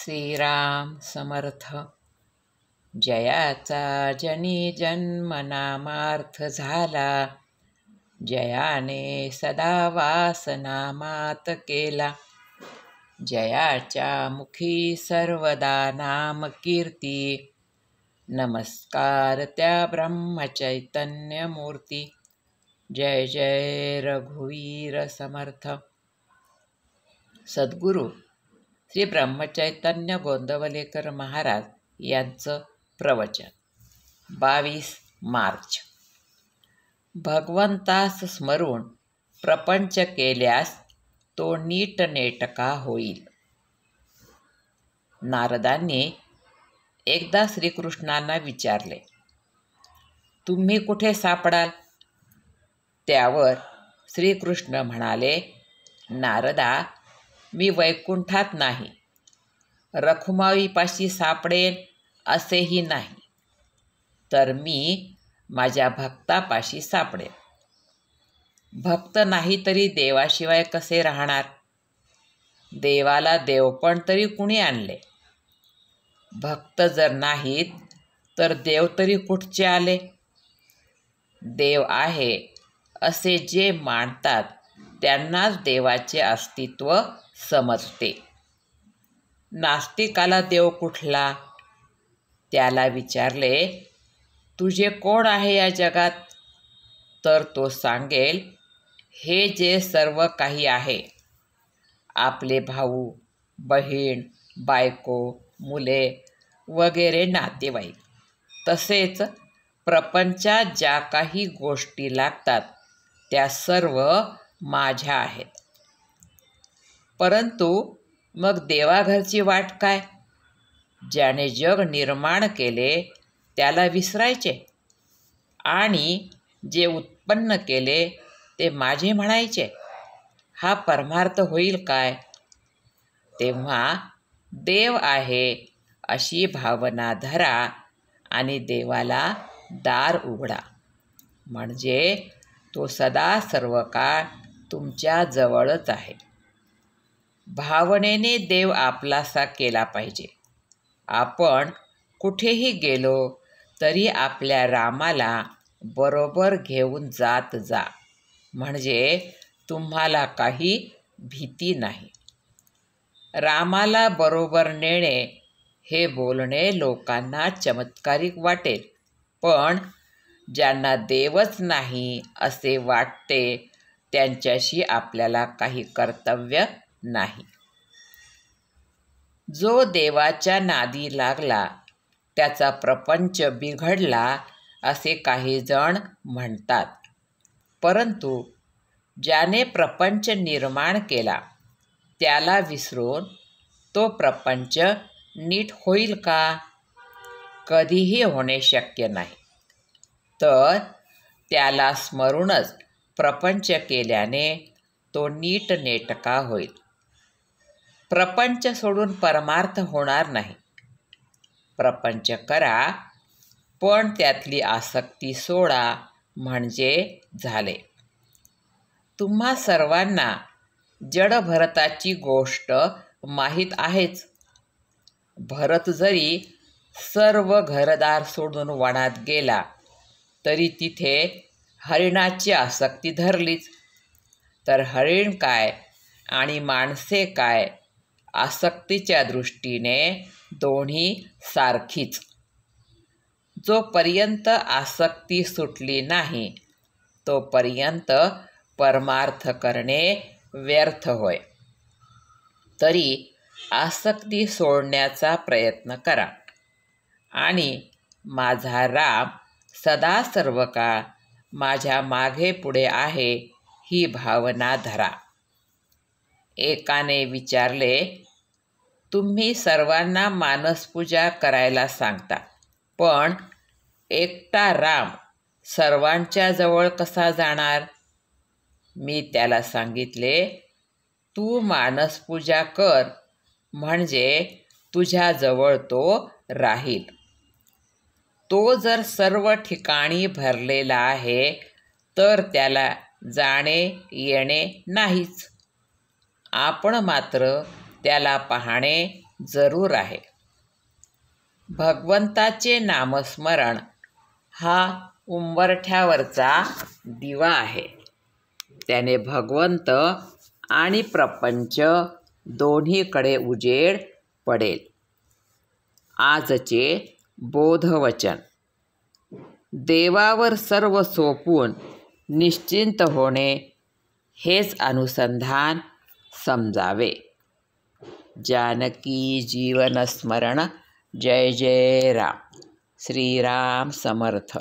श्रीराम समर्थ. जयाचा जनी जन्म नामार्थ झाला, जयाने सदा वास नामात केला. जयाच्या मुखी सर्वदा नाम कीर्ती, नमस्कार त्या ब्रह्मचैतन्य मूर्ती. जय जय रघुवीर समर्थ. सद्गुरू श्री ब्रह्मचैतन्य गोंदवलेकर महाराज यांचं प्रवचन. 22 मार्च. भगवंतास स्मरून प्रपंच केल्यास तो नीटनेटका होईल. नारदांनी एकदा श्रीकृष्णांना विचारले, तुम्ही कुठे सापडाल? त्यावर श्रीकृष्ण म्हणाले, नारदा, मी वैकुंठात नाही, रखुमाईपाशी सापडेल असेही नाही, तर मी माझ्या भक्तापाशी सापडेल. भक्त नाही तरी देवाशिवाय कसे राहणार? देवाला देवपण तरी कुणी आणले? भक्त जर नाहीत तर देव तरी कुठचे आले? देव आहे असे जे मानतात त्यांनाच देवाचे अस्तित्व समजते. नास्तिकाला देव कुठला? त्याला विचारले, तुझे कोण आहे या जगात? तर तो सांगेल, हे जे सर्व काही आहे, आपले भाऊ, बहीण, बायको, मुले वगैरे नातेवाईक, तसेच प्रपंचात ज्या काही गोष्टी लागतात त्या सर्व माझ्या आहेत. परंतु मग देवाघरची वाट काय? ज्याने जग निर्माण केले त्याला विसरायचे आणि जे उत्पन्न केले ते माझे म्हणायचे, हा परमार्थ होईल काय? तेव्हा देव आहे अशी भावना धरा आणि देवाला दार उघडा, म्हणजे तो सदा सर्व काळ तुमच्या जवळच आहे. भावनेने देव आपलासा केला पाहिजे. आपण कुठेही गेलो तरी आपल्या रामाला बरोबर घेऊन जात जा, म्हणजे तुम्हाला काही भीती नाही. रामाला बरोबर नेणे हे बोलणे लोकांना चमत्कारिक वाटेल, पण ज्यांना देवच नाही असे वाटते त्यांच्याशी आपल्याला काही कर्तव्य नाही. जो देवाच्या नादी लागला त्याचा प्रपंच बिघडला असे काही जण म्हणतात. परंतु ज्याने प्रपंच निर्माण केला त्याला विसरून तो प्रपंच नीट होईल का? कधीही होणे शक्य नाही. तर त्याला स्मरूनच प्रपंच केल्याने तो नीटनेटका होईल. प्रपंच सोडून परमार्थ होणार नाही. प्रपंच करा, पण त्यातली आसक्ती सोडा, म्हणजे झाले. तुम्हा सर्वांना जड भरताची गोष्ट माहीत आहेच. भरत जरी सर्व घरदार सोडून वनात गेला तरी तिथे हरिणाची आसक्ती धरलीच. तर हरिण काय आणि माणसे काय, आसक्तीच्या दृष्टीने दोन्ही सारखीच. जोपर्यंत आसक्ती सुटली नाही तोपर्यंत परमार्थ करणे व्यर्थ होय. तरी आसक्ती सोडण्याचा प्रयत्न करा आणि माझा राम सदा सर्व काळ माझ्या मागे पुढे आहे ही भावना धरा. एकाने विचारले, तुम्ही सर्वांना मानसपूजा करायला सांगता, पण एकटा राम सर्वांच्या जवळ कसा जाणार? मी त्याला सांगितले, तू मानसपूजा कर, म्हणजे तुझ्याजवळ तो राहील. तो जर सर्व ठिकाणी भरलेला आहे तर त्याला जाणे येणे नाहीच. आपण मात्र त्याला पाहणे, जरूर आहे. भगवंताचे नामस्मरण हा उंबरठ्यावरचा दिवा आहे. त्याने भगवंत आणि प्रपंच दोन्हीकडे उजेड पडेल. आजचे बोधवचन. देवावर सर्व सोपून निश्चिंत होणे हेच अनुसंधान समजावे. जानकी जीवन स्मरण. जय जय राम. श्रीराम समर्थ.